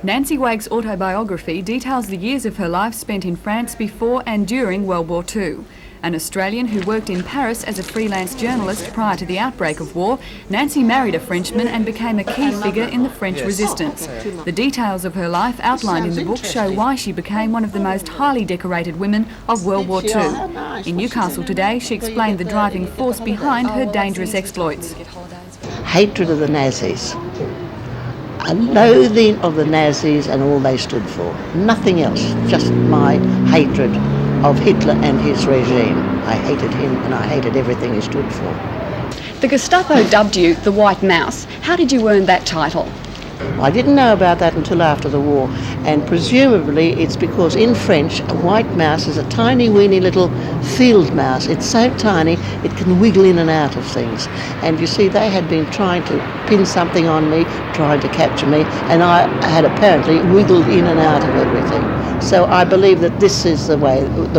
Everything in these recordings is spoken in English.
Nancy Wake's autobiography details the years of her life spent in France before and during World War II. An Australian who worked in Paris as a freelance journalist prior to the outbreak of war, Nancy married a Frenchman and became a key figure in the French resistance. The details of her life outlined in the book show why she became one of the most highly decorated women of World War II. In Newcastle today, she explained the driving force behind her dangerous exploits. Hatred of the Nazis. A loathing of the Nazis and all they stood for. Nothing else, just my hatred of Hitler and his regime. I hated him and I hated everything he stood for. The Gestapo dubbed you the White Mouse. How did you earn that title? I didn't know about that until after the war, and presumably it's because in French a white mouse is a tiny weeny little field mouse. It's so tiny it can wiggle in and out of things, and you see they had been trying to pin something on me, trying to capture me, and I had apparently wiggled in and out of everything. So I believe that this is the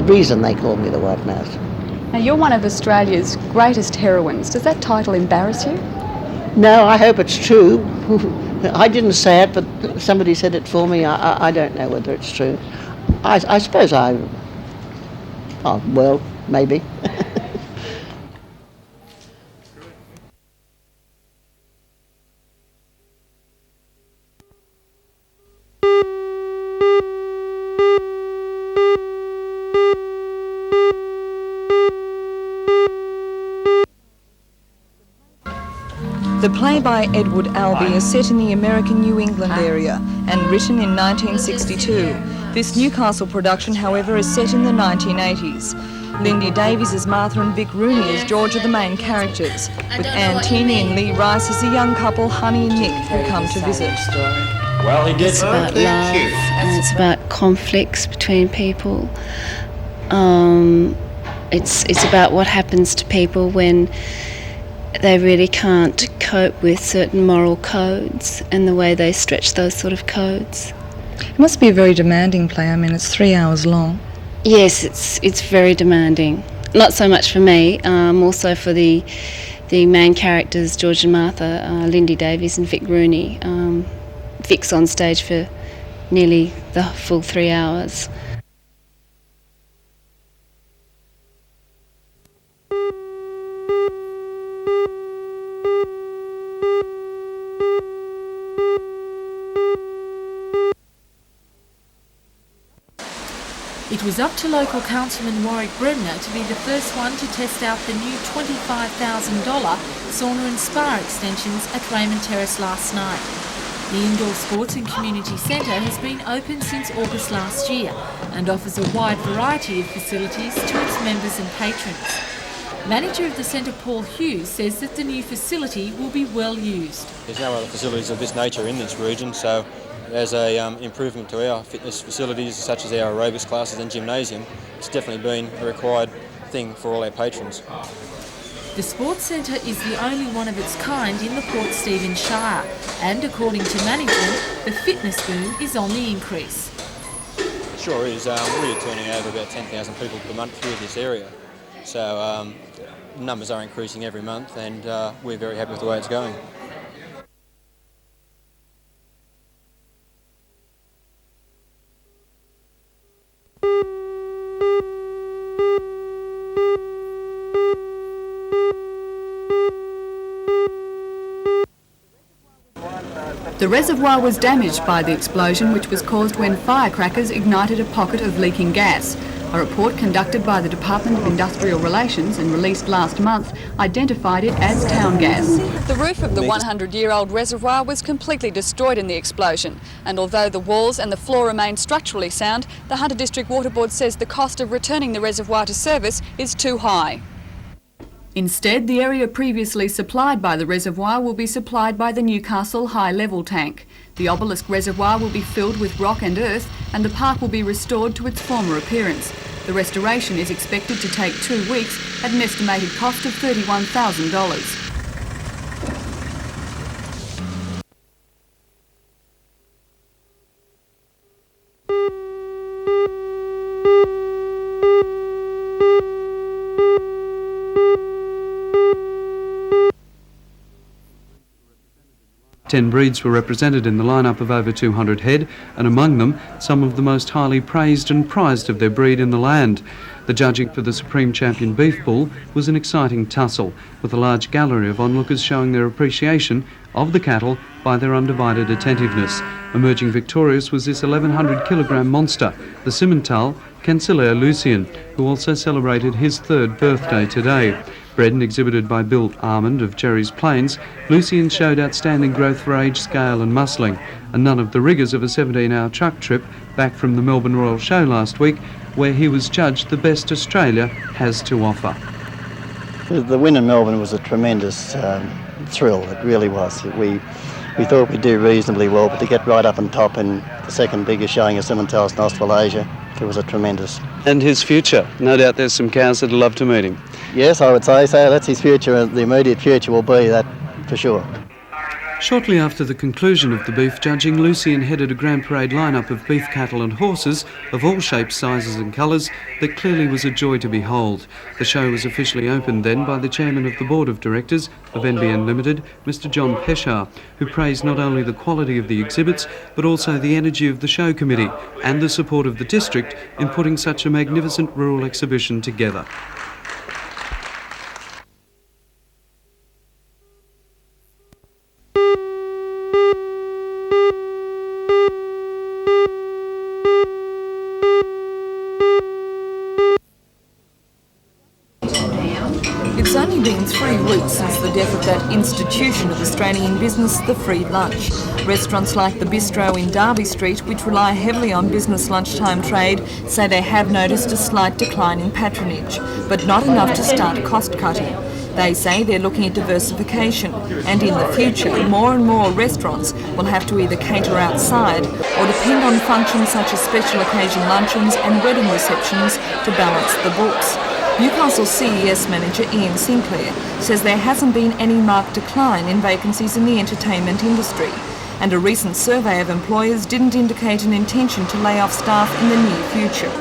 reason they call me the White Mouse. Now, you're one of Australia's greatest heroines. Does that title embarrass you? No, I hope it's true. I didn't say it, but somebody said it for me. I don't know whether it's true. I suppose well, maybe. The play by Edward Albee is set in the American New England area and written in 1962. This Newcastle production, however, is set in the 1980s. Lindy Davies as Martha and Vic Rooney as George are the main characters, with Anne Tierney and Lee Rice as the young couple Honey and Nick who come to visit. It's about love and it's about conflicts between people. It's about what happens to people when they really can't cope with certain moral codes and the way they stretch those sort of codes. It must be a very demanding play. I mean, it's 3 hours long. Yes, it's very demanding. Not so much for me, also for the main characters, George and Martha, Lindy Davies and Vic Rooney. Vic's on stage for nearly the full 3 hours. It was up to local councilman Warwick Bremner to be the first one to test out the new $25,000 sauna and spa extensions at Raymond Terrace last night. The Indoor Sports and Community Centre has been open since August last year and offers a wide variety of facilities to its members and patrons. Manager of the centre, Paul Hughes, says that the new facility will be well used. There's no other facilities of this nature in this region, so as an improvement to our fitness facilities such as our aerobics classes and gymnasium, it's definitely been a required thing for all our patrons. The Sports Centre is the only one of its kind in the Port Stephens Shire, and according to management, the fitness boom is on the increase. It sure is. We're turning over about 10,000 people per month through this area, so numbers are increasing every month, and we're very happy with the way it's going. The reservoir was damaged by the explosion, which was caused when firecrackers ignited a pocket of leaking gas. A report conducted by the Department of Industrial Relations and released last month identified it as town gas. The roof of the 100-year-old reservoir was completely destroyed in the explosion, and although the walls and the floor remain structurally sound, the Hunter District Water Board says the cost of returning the reservoir to service is too high. Instead, the area previously supplied by the reservoir will be supplied by the Newcastle High Level Tank. The obelisk reservoir will be filled with rock and earth, and the park will be restored to its former appearance. The restoration is expected to take 2 weeks at an estimated cost of $31,000. 10 breeds were represented in the lineup of over 200 head, and among them, some of the most highly praised and prized of their breed in the land. The judging for the Supreme Champion Beef Bull was an exciting tussle, with a large gallery of onlookers showing their appreciation of the cattle by their undivided attentiveness. Emerging victorious was this 1,100-kilogram monster, the Simmental Canciller Lucien, who also celebrated his 3rd birthday today. Bred and exhibited by Bill Armand of Jerry's Plains, Lucien showed outstanding growth for age, scale and muscling, and none of the rigours of a 17-hour truck trip back from the Melbourne Royal Show last week, where he was judged the best Australia has to offer. The win in Melbourne was a tremendous thrill, it really was. We thought we'd do reasonably well, but to get right up on top in the second biggest showing of Simmental's in Australasia, it was a tremendous. And his future? No doubt there's some cows that'd love to meet him. Yes, I would say so. That's his future, and the immediate future will be that for sure. Shortly after the conclusion of the beef judging, Lucien headed a Grand Parade lineup of beef cattle and horses of all shapes, sizes and colours that clearly was a joy to behold. The show was officially opened then by the chairman of the board of directors of NBN Limited, Mr John Peshar, who praised not only the quality of the exhibits but also the energy of the show committee and the support of the district in putting such a magnificent rural exhibition together. It's only been 3 weeks since the death of that institution of Australian business, the free lunch. Restaurants like the Bistro in Derby Street, which rely heavily on business lunchtime trade, say they have noticed a slight decline in patronage, but not enough to start cost cutting. They say they're looking at diversification, and in the future, more and more restaurants will have to either cater outside or depend on functions such as special occasion luncheons and wedding receptions to balance the books. Newcastle CES manager Ian Sinclair says there hasn't been any marked decline in vacancies in the entertainment industry, and a recent survey of employers didn't indicate an intention to lay off staff in the near future.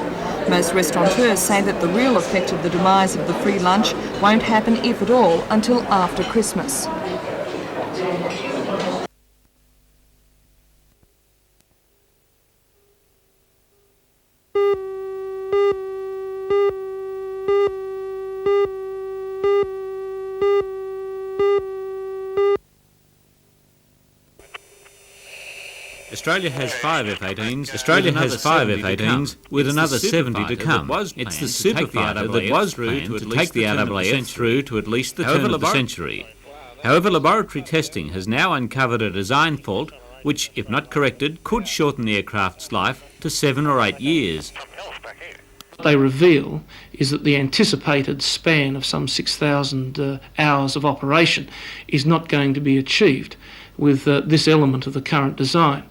Most restaurateurs say that the real effect of the demise of the free lunch won't happen, if at all, until after Christmas. Australia has 5 F-18s, with another 70 to come. It's the super fighter that was planned to take the RAAF through to at least the turn of the century. However, laboratory testing has now uncovered a design fault which, if not corrected, could shorten the aircraft's life to 7 or 8 years. What they reveal is that the anticipated span of some 6,000 hours of operation is not going to be achieved with this element of the current design.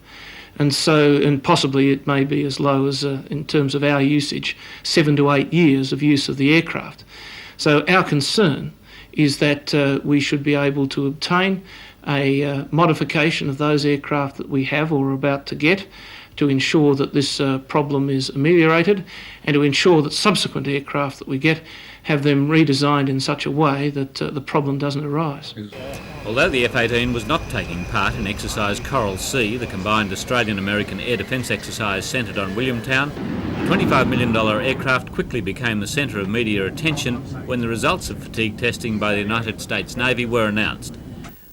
And possibly it may be as low as, in terms of our usage, 7 to 8 years of use of the aircraft. So our concern is that we should be able to obtain a modification of those aircraft that we have or are about to get, to ensure that this problem is ameliorated, and to ensure that subsequent aircraft that we get have them redesigned in such a way that the problem doesn't arise. Although the F-18 was not taking part in exercise Coral Sea, the combined Australian-American air defence exercise centred on Williamtown, the $25 million aircraft quickly became the centre of media attention when the results of fatigue testing by the United States Navy were announced.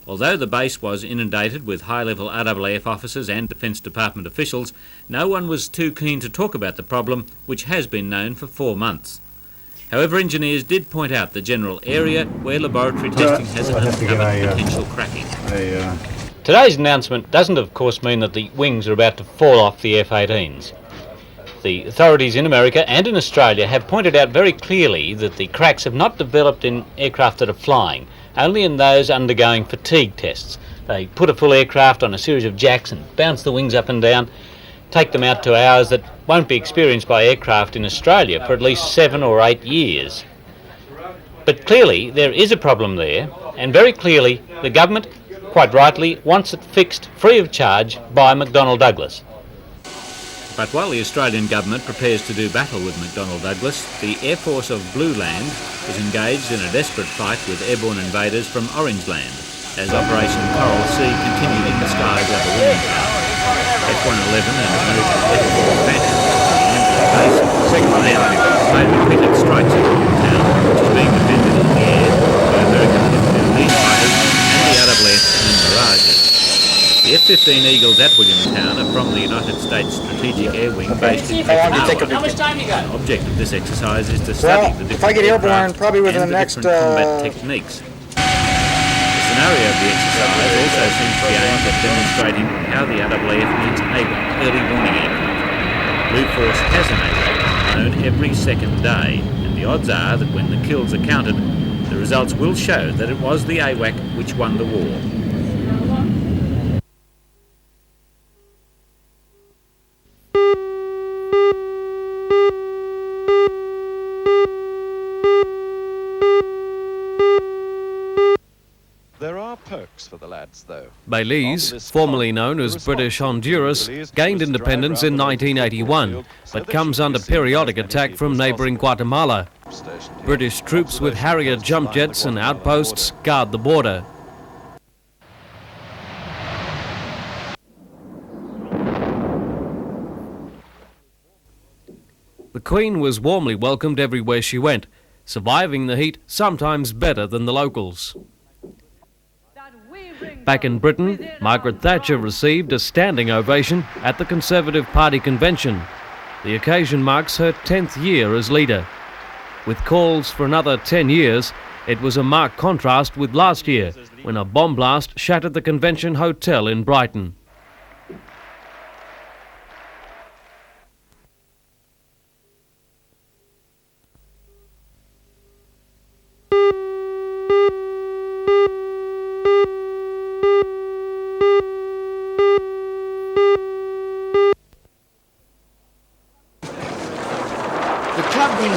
Although the base was inundated with high-level RAAF officers and Defence Department officials, no one was too keen to talk about the problem, which has been known for 4 months. However, engineers did point out the general area where laboratory testing has uncovered potential cracking. Today's announcement doesn't, of course, mean that the wings are about to fall off the F-18s. The authorities in America and in Australia have pointed out very clearly that the cracks have not developed in aircraft that are flying, only in those undergoing fatigue tests. They put a full aircraft on a series of jacks and bounce the wings up and down, take them out to hours that won't be experienced by aircraft in Australia for at least 7 or 8 years. But clearly there is a problem there, and very clearly the government, quite rightly, wants it fixed free of charge by McDonnell Douglas. But while the Australian government prepares to do battle with McDonnell Douglas, the Air Force of Blue Land is engaged in a desperate fight with airborne invaders from Orange Land. as Operation Coral Sea continued in the skies over Williamtown. F-111 and American F-4 Phantom base made repeated strikes at Williamtown, which is being defended in the air by American F-15 fighters and the RAF and Mirages. The F-15 Eagles at Williamtown are from the United States Strategic Air Wing based in Okinawa. The object of this exercise is to study the different aircraft and the different combat techniques. The scenario of the exercise also seems to be aimed at demonstrating how the RAF needs AWAC, early warning aircraft. Blue Force has an AWAC known every second day, and the odds are that when the kills are counted, the results will show that it was the AWAC which won the war. There are perks for the lads, though. Belize, formerly known as British Honduras, gained independence in 1981, but comes under periodic attack from neighbouring Guatemala. British troops with Harrier jump jets and outposts guard the border. The Queen was warmly welcomed everywhere she went, surviving the heat sometimes better than the locals. Back in Britain, Margaret Thatcher received a standing ovation at the Conservative Party convention. The occasion marks her 10th year as leader. With calls for another 10 years, it was a marked contrast with last year, when a bomb blast shattered the convention hotel in Brighton.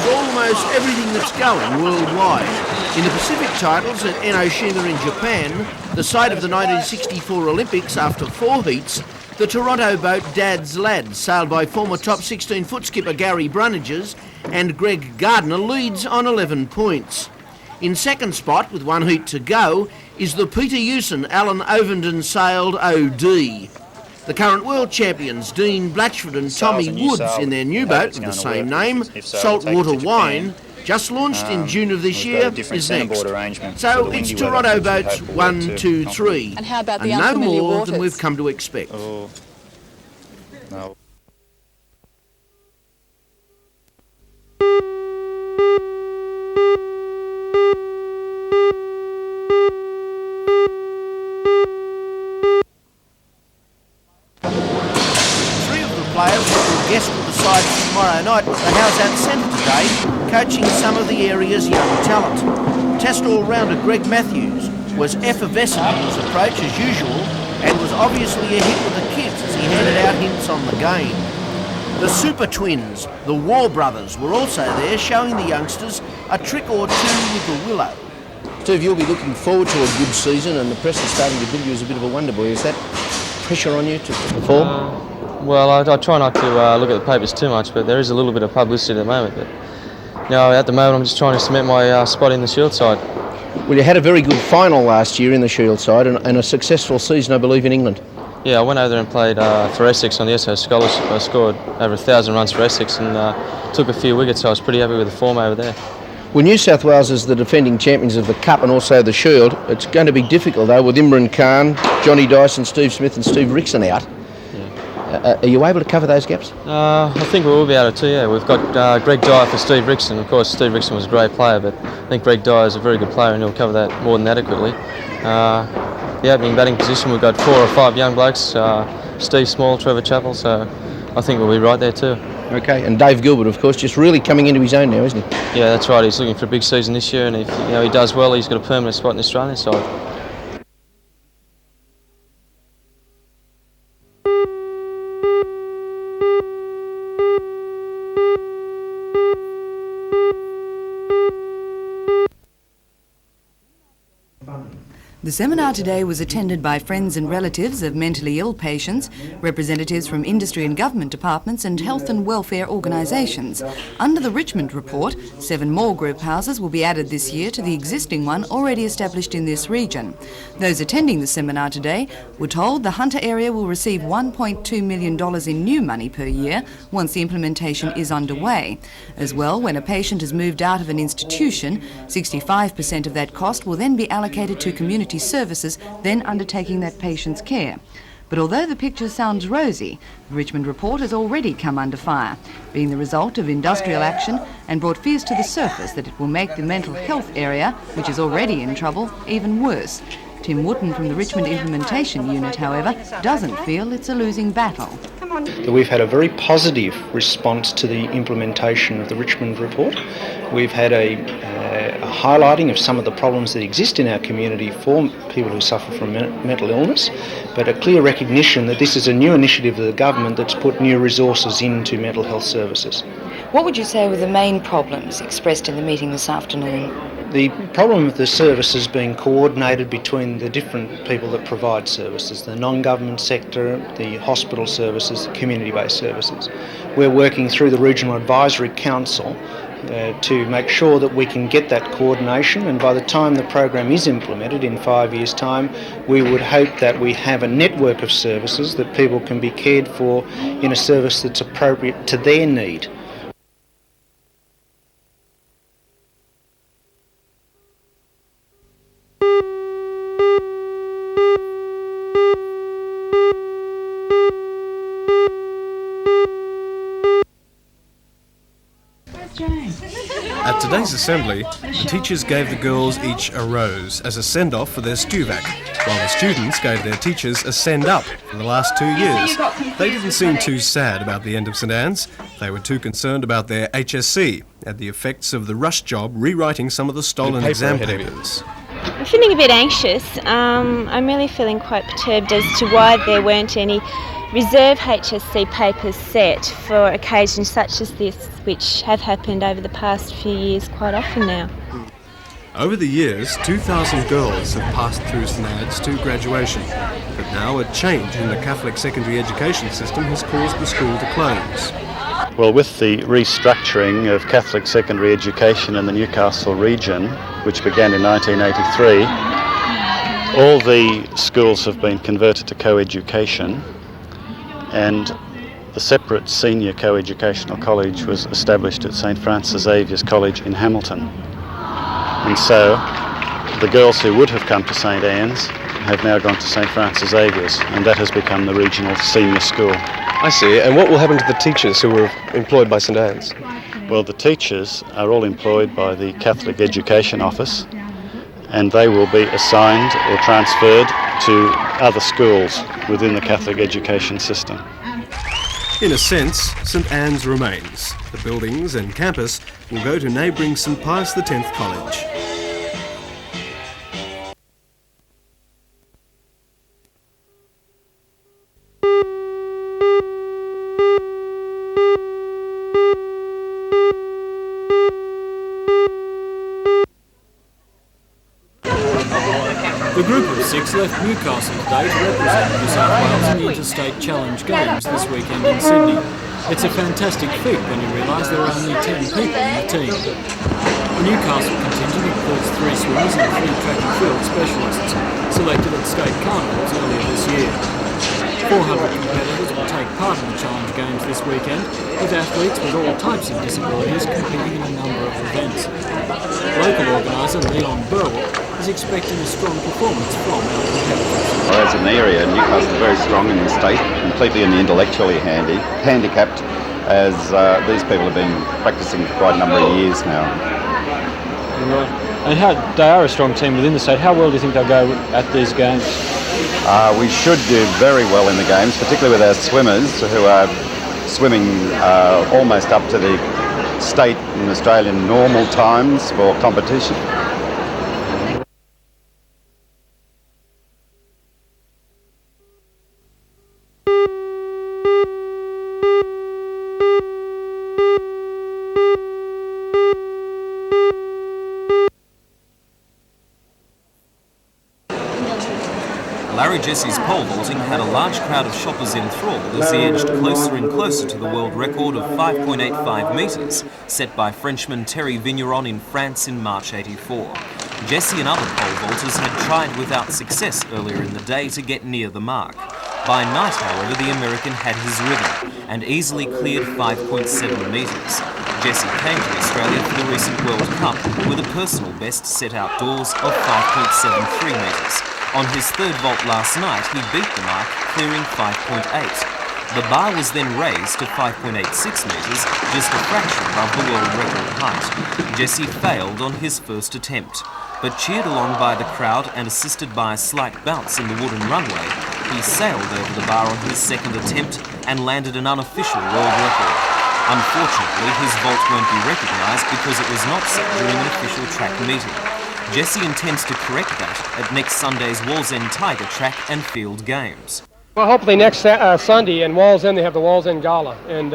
Almost everything that's going worldwide. In the Pacific titles at Enoshima in Japan, the site of the 1964 Olympics after 4 heats, the Toronto boat Dad's Lads, sailed by former top 16-foot skipper Gary Brunnages and Greg Gardner, leads on 11 points. In second spot, with 1 heat to go, is the Peter Hewson Alan Ovenden sailed OD. The current world champions, Dean Blatchford and Tommy Woods, in their new boat with the same name, Saltwater Wine, just launched in June of this year, is next. So it's Toronto boats 1, 2, 3, And how about the no unfamiliar more waters? than we've come to expect. No. Players who will guest will decide tomorrow night at the House Out Centre today, coaching some of the area's young talent. Test all-rounder Greg Matthews was effervescent in his approach as usual and was obviously a hit with the kids as he handed out hints on the game. The Super Twins, the War Brothers, were also there, showing the youngsters a trick or two with the willow. Steve, you'll be looking forward to a good season, and the press is starting to build you as a bit of a wonder boy. Is that pressure on you to perform? Well, I try not to look at the papers too much, but there is a little bit of publicity at the moment. But at the moment, I'm just trying to cement my spot in the Shield side. Well, you had a very good final last year in the Shield side and a successful season, I believe, in England. Yeah, I went over there and played for Essex on the SO Scholarship. I scored over 1,000 runs for Essex and took a few wickets, so I was pretty happy with the form over there. Well, New South Wales is the defending champions of the Cup and also the Shield. It's going to be difficult, though, with Imran Khan, Johnny Dyson, Steve Smith and Steve Rickson out. Are you able to cover those gaps? I think we will be able to, yeah. We've got Greg Dyer for Steve Rickson. Of course, Steve Rickson was a great player, but I think Greg Dyer is a very good player and he'll cover that more than adequately. The opening batting position, we've got 4 or 5 young blokes, Steve Small, Trevor Chappell, so I think we'll be right there too. Okay, and Dave Gilbert, of course, just really coming into his own now, isn't he? Yeah, that's right. He's looking for a big season this year, and if he does well, he's got a permanent spot in the Australian side. The seminar today was attended by friends and relatives of mentally ill patients, representatives from industry and government departments and health and welfare organisations. Under the Richmond report, 7 more group houses will be added this year to the existing one already established in this region. Those attending the seminar today were told the Hunter area will receive $1.2 million in new money per year once the implementation is underway. As well, when a patient is moved out of an institution, 65% of that cost will then be allocated to community services then undertaking that patient's care. But although the picture sounds rosy, the Richmond report has already come under fire, being the result of industrial action and brought fears to the surface that it will make the mental health area, which is already in trouble, even worse. Tim Wootton from the Richmond Implementation Unit, however, doesn't feel it's a losing battle. We've had a very positive response to the implementation of the Richmond report. We've had a highlighting of some of the problems that exist in our community for people who suffer from mental illness, but a clear recognition that this is a new initiative of the government that's put new resources into mental health services. What would you say were the main problems expressed in the meeting this afternoon? The problem with the services being coordinated between the different people that provide services, the non-government sector, the hospital services, the community-based services. We're working through the Regional Advisory Council to make sure that we can get that coordination, and by the time the program is implemented in 5 years' time, we would hope that we have a network of services that people can be cared for in a service that's appropriate to their need. At today's assembly, the teachers gave the girls each a rose as a send-off for their STUVAC, while the students gave their teachers a send-up for the last 2 years. They didn't seem too sad about the end of St Anne's. They were too concerned about their HSC and the effects of the rush job rewriting some of the stolen exam papers. I'm feeling a bit anxious. I'm really feeling quite perturbed as to why there weren't any reserve HSC papers set for occasions such as this, which have happened over the past few years quite often now. Over the years, 2,000 girls have passed through St Anne's to graduation, but now a change in the Catholic secondary education system has caused the school to close. Well, with the restructuring of Catholic secondary education in the Newcastle region, which began in 1983, all the schools have been converted to co-education, and the separate senior co-educational college was established at St Francis Xavier's College in Hamilton. And so the girls who would have come to St Anne's have now gone to St Francis Xavier's, and that has become the regional senior school. I see. And what will happen to the teachers who were employed by St Anne's? Well, the teachers are all employed by the Catholic Education Office, and they will be assigned or transferred to other schools within the Catholic education system. In a sense, St Anne's remains. The buildings and campus will go to neighbouring St Pius X College. The group of 6 left Newcastle today to represent New South Wales in the Interstate Challenge Games this weekend in Sydney. It's a fantastic feat when you realise there are only 10 people in the team. The Newcastle contingent includes 3 swimmers and 3 track and field specialists, selected at state carnivals earlier this year. 400 competitors will take part in the Challenge Games this weekend, with athletes with all types of disabilities competing in a number of events. Local organiser Leon Burwell is expecting a strong performance from our competitors. As an area, Newcastle is very strong in the state, completely in the intellectually handicapped, as these people have been practising for quite a number of years now. Right. And they are a strong team within the state. How well do you think they'll go at these games? We should do very well in the games, particularly with our swimmers who are swimming almost up to the state and Australian normal times for competition. Larry Jesse's pole vaulting had a large crowd of shoppers enthralled as he edged closer and closer to the world record of 5.85 metres, set by Frenchman Terry Vigneron in France in March '84. Jesse and other pole vaulters had tried without success earlier in the day to get near the mark. By night, however, the American had his rhythm and easily cleared 5.7 metres. Jesse came to Australia for the recent World Cup with a personal best set outdoors of 5.73 metres. On his third vault last night, he beat the mark, clearing 5.8. The bar was then raised to 5.86 metres, just a fraction above the world record height. Jesse failed on his first attempt, but cheered along by the crowd and assisted by a slight bounce in the wooden runway, he sailed over the bar on his second attempt and landed an unofficial world record. Unfortunately, his vault won't be recognised because it was not set during an official track meeting. Jesse intends to correct that at next Sunday's Wallsend Tiger Track and Field Games. Well, hopefully next Sunday in Wallsend they have the Wallsend Gala, and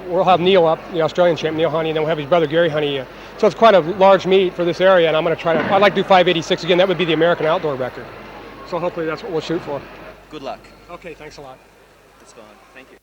we'll have Neil up, the Australian champ, Neil Honey, and then we'll have his brother Gary Honey. So it's quite a large meet for this area, and I'm going to try to, I'd like to do 586 again. That would be the American outdoor record. So hopefully that's what we'll shoot for. Good luck. Okay, thanks a lot. That's fine. Thank you.